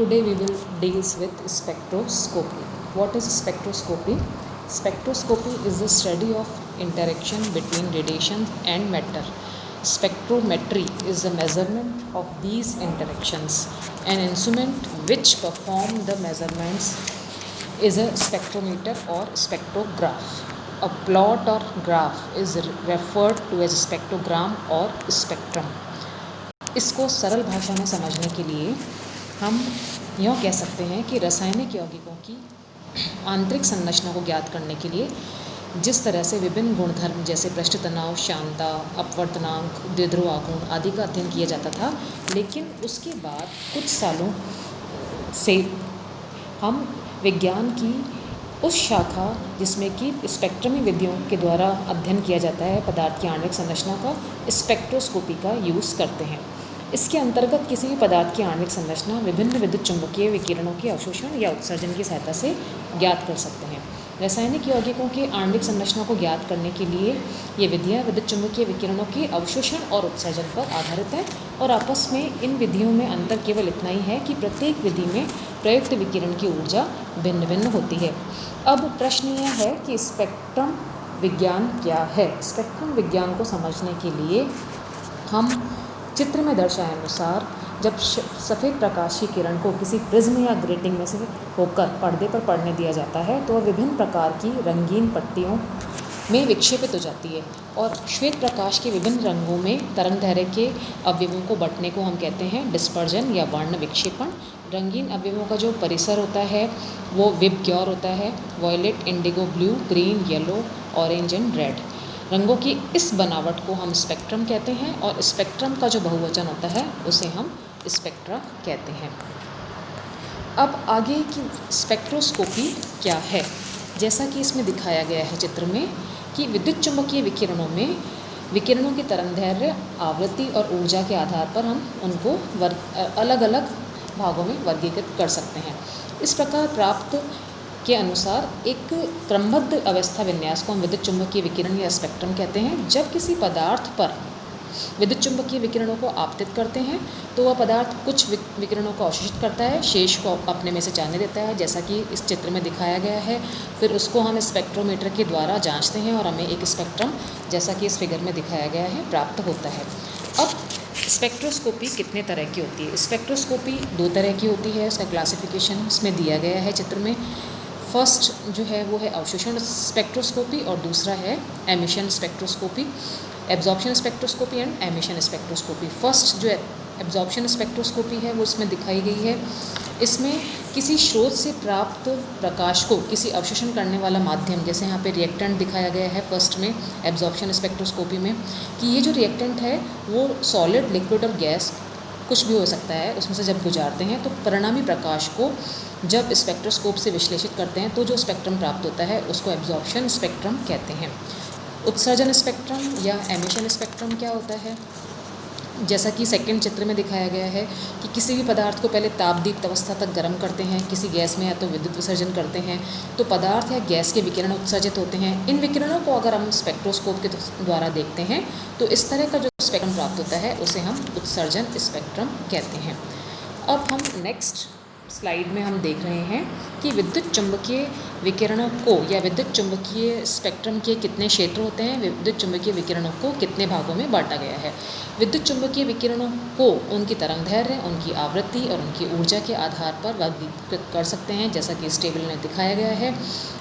Today we will deals with spectroscopy. What is spectroscopy? Spectroscopy is the study of interaction between radiation and matter. Spectrometry is the measurement of these interactions. An instrument which perform the measurements is a spectrometer or spectrograph. A plot or graph is referred to as spectrogram or spectrum. इसको सरल भाषा में समझने के लिए हम यूँ कह सकते हैं कि रासायनिक यौगिकों की आंतरिक संरचना को ज्ञात करने के लिए जिस तरह से विभिन्न गुणधर्म जैसे पृष्ठ तनाव, श्यानता, अपवर्तनांक, द्विध्रुव आघूर्ण आदि का अध्ययन किया जाता था, लेकिन उसके बाद कुछ सालों से हम विज्ञान की उस शाखा जिसमें कि स्पेक्ट्रमी विधियों के द्वारा अध्ययन किया जाता है पदार्थ की आणविक संरचना का, स्पेक्ट्रोस्कोपी का यूज़ करते हैं। इसके अंतर्गत किसी भी पदार्थ की आणविक संरचना विभिन्न विद्युत चुंबकीय विकिरणों के अवशोषण या उत्सर्जन की सहायता से ज्ञात कर सकते हैं। रासायनिक यौगिकों के आणविक संरचना को ज्ञात करने के लिए ये विधियाँ विद्युत चुंबकीय विकिरणों के अवशोषण और उत्सर्जन पर आधारित है और आपस में इन विधियों में अंतर केवल इतना ही है कि प्रत्येक विधि में प्रयुक्त विकिरण की ऊर्जा भिन्न भिन्न होती है। अब प्रश्न यह है कि स्पेक्ट्रम विज्ञान क्या है। स्पेक्ट्रम विज्ञान को समझने के लिए हम चित्र में दर्शाए अनुसार जब सफ़ेद प्रकाश की किरण को किसी प्रिज्म या ग्रेटिंग में से होकर पर्दे पर पड़ने दिया जाता है तो वह विभिन्न प्रकार की रंगीन पट्टियों में विक्षेपित हो जाती है और श्वेत प्रकाश के विभिन्न रंगों में तरंगदैर्घ्य के अवयवों को बंटने को हम कहते हैं डिस्पर्जन या वर्ण विक्षेपण। रंगीन अवयवों का जो परिसर होता है वो विबग्योर होता है, violet, indigo, blue, green, yellow, orange and red. रंगों की इस बनावट को हम स्पेक्ट्रम कहते हैं और स्पेक्ट्रम का जो बहुवचन होता है उसे हम स्पेक्ट्रा कहते हैं। अब आगे की स्पेक्ट्रोस्कोपी क्या है, जैसा कि इसमें दिखाया गया है चित्र में कि विद्युत चुंबकीय विकिरणों में विकिरणों की तरंगदैर्घ्य, आवृत्ति और ऊर्जा के आधार पर हम उनको अलग अलग भागों में वर्गीकृत कर सकते हैं। इस प्रकार प्राप्त के अनुसार एक क्रमबद्ध अवस्था विन्यास को हम विद्युत चुंबकीय विकिरण या स्पेक्ट्रम कहते हैं। जब किसी पदार्थ पर विद्युत चुंबकीय विकिरणों को आपतित करते हैं तो वह पदार्थ कुछ विकिरणों को अवशोषित करता है, शेष को अपने में से जाने देता है, जैसा कि इस चित्र में दिखाया गया है। फिर उसको हम स्पेक्ट्रोमीटर के द्वारा जांचते हैं और हमें एक स्पेक्ट्रम, जैसा कि इस फिगर में दिखाया गया है, प्राप्त होता है। अब स्पेक्ट्रोस्कोपी कितने तरह की होती है? स्पेक्ट्रोस्कोपी दो तरह की होती है, इसका क्लासिफिकेशन इसमें दिया गया है चित्र में। फर्स्ट जो है वो है अवशोषण स्पेक्ट्रोस्कोपी और दूसरा है emission spectroscopy, absorption spectroscopy and emission spectroscopy. First जो एब्जॉर्प्शन स्पेक्ट्रोस्कोपी है वो इसमें दिखाई गई है। इसमें किसी स्रोत से प्राप्त प्रकाश को किसी अवशोषण करने वाला माध्यम, जैसे यहाँ पे रिएक्टेंट दिखाया गया है फर्स्ट में एब्जॉर्प्शन स्पेक्ट्रोस्कोपी में, कि ये जो रिएक्टेंट है वो सॉलिड, लिक्विड और गैस कुछ भी हो सकता है, उसमें से जब गुजारते हैं तो परिणामी प्रकाश को जब स्पेक्ट्रोस्कोप से विश्लेषित करते हैं तो जो स्पेक्ट्रम प्राप्त होता है उसको एब्जॉर्प्शन स्पेक्ट्रम कहते हैं। उत्सर्जन स्पेक्ट्रम या एमिशन स्पेक्ट्रम क्या होता है? जैसा कि सेकंड चित्र में दिखाया गया है कि किसी भी पदार्थ को पहले तापदीप्त अवस्था तक गर्म करते हैं, किसी गैस में या तो विद्युत विसर्जन करते हैं तो पदार्थ या गैस के विकिरण उत्सर्जित होते हैं। इन विकिरणों को अगर हम स्पेक्ट्रोस्कोप के द्वारा देखते हैं तो इस तरह का जो स्पेक्ट्रम प्राप्त होता है उसे हम उत्सर्जन स्पेक्ट्रम कहते हैं। अब हम नेक्स्ट स्लाइड में हम देख रहे हैं कि विद्युत चुंबकीय विकिरणों को या विद्युत चुंबकीय स्पेक्ट्रम के कितने क्षेत्र होते हैं, विद्युत चुंबकीय विकिरणों को कितने भागों में बांटा गया है। विद्युत चुंबकीय विकिरणों को उनकी तरंगदैर्घ्य, उनकी आवृत्ति और उनकी ऊर्जा के आधार पर वर्गीकृत कर सकते हैं, जैसा कि इस टेबल में दिखाया गया है।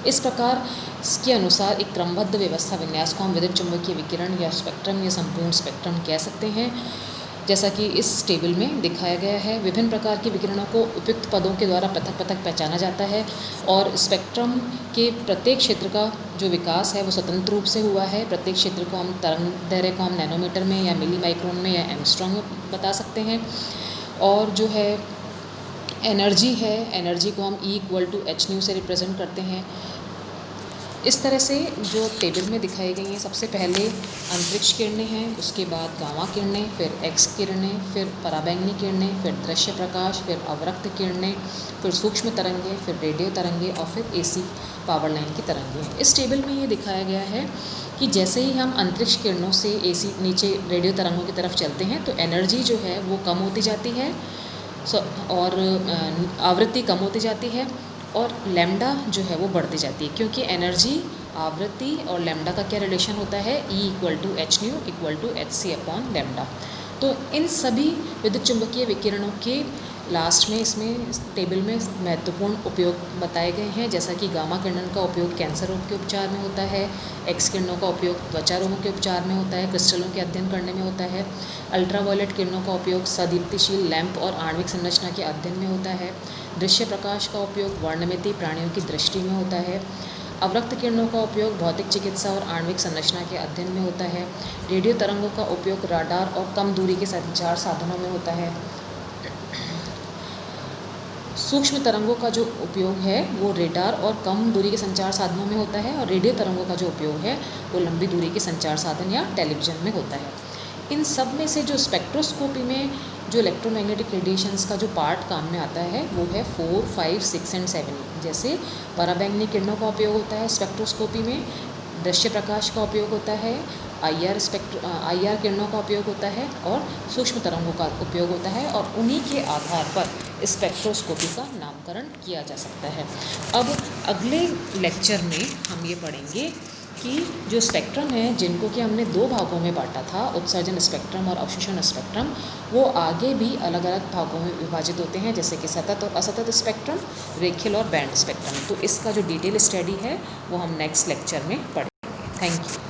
इस प्रकार इसके अनुसार एक क्रमबद्ध व्यवस्था विन्यास को हम विद्युत चुंबकीय विकिरण या स्पेक्ट्रम या संपूर्ण स्पेक्ट्रम कह सकते हैं, जैसा कि इस टेबल में दिखाया गया है। विभिन्न प्रकार के विकिरणों को उपयुक्त पदों के द्वारा पृथक पृथक पहचाना जाता है और स्पेक्ट्रम के प्रत्येक क्षेत्र का जो विकास है वो स्वतंत्र रूप से हुआ है। प्रत्येक क्षेत्र को हम तरंगदैर्घ्य को हम नैनोमीटर में या मिली माइक्रोन में या एंगस्ट्रॉम में बता सकते हैं। और जो है एनर्जी है, एनर्जी को हम E=hν से रिप्रेजेंट करते हैं। इस तरह से जो टेबल में दिखाई गई हैं, सबसे पहले अंतरिक्ष किरणें हैं, उसके बाद गामा किरणें, फिर एक्स किरणें, फिर पराबैंगनी किरणें, फिर दृश्य प्रकाश, फिर अवरक्त किरणें, फिर सूक्ष्म तरंगें, फिर रेडियो तरंगें और फिर AC पावर लाइन की तरंगें। इस टेबल में ये दिखाया गया है कि जैसे ही हम अंतरिक्ष किरणों से AC नीचे रेडियो तरंगों की तरफ चलते हैं तो एनर्जी जो है वो कम होती जाती है, और आवृत्ति कम होती जाती है और लैम्डा जो है वो बढ़ती जाती है, क्योंकि एनर्जी, आवृत्ति और लैम्डा का क्या रिलेशन होता है, E = h ν = hc/λ। तो इन सभी विद्युत चुंबकीय विकिरणों के लास्ट में इसमें टेबल में महत्वपूर्ण उपयोग बताए गए हैं, जैसा कि गामा किरणों का उपयोग कैंसर रोग के उपचार में होता है, एक्स किरणों का उपयोग त्वचा रोगों के उपचार में होता है, क्रिस्टलों के अध्ययन करने में होता है, अल्ट्रावायलेट किरणों का उपयोग सदीप्तिशील लैंप और आणविक संरचना के अध्ययन में होता है, दृश्य प्रकाश का उपयोग वर्णमिति प्राणियों की दृष्टि में होता है, अवरक्त किरणों का उपयोग भौतिक चिकित्सा और आणविक संरचना के अध्ययन में होता है, रेडियो तरंगों का उपयोग राडार और कम दूरी के संचार साधनों में होता है, सूक्ष्म तरंगों का जो उपयोग है वो रेडार और कम दूरी के संचार साधनों में होता है, और रेडियो तरंगों का जो उपयोग है वो लंबी दूरी के संचार साधन या टेलीविज़न में होता है। इन सब में से जो स्पेक्ट्रोस्कोपी में जो इलेक्ट्रोमैग्नेटिक रेडिएशंस का जो पार्ट काम में आता है वो है 4, 5, 6 एंड 7। जैसे पराबैंगनी किरणों का उपयोग होता है स्पेक्ट्रोस्कोपी में, दृश्य प्रकाश का उपयोग होता है, IR किरणों का उपयोग होता है और सूक्ष्म तरंगों का उपयोग होता है, और उन्हीं के आधार पर स्पेक्ट्रोस्कोपी का नामकरण किया जा सकता है। अब अगले लेक्चर में हम ये पढ़ेंगे कि जो स्पेक्ट्रम है, जिनको कि हमने 2 भागों में बांटा था, उत्सर्जन स्पेक्ट्रम और अवशोषण स्पेक्ट्रम, वो आगे भी अलग अलग भागों में विभाजित होते हैं, जैसे कि सतत और असतत स्पेक्ट्रम, रेखीय और बैंड स्पेक्ट्रम। तो इसका जो डिटेल स्टडी है वो हम नेक्स्ट लेक्चर में पढ़ेंगे। Thank you.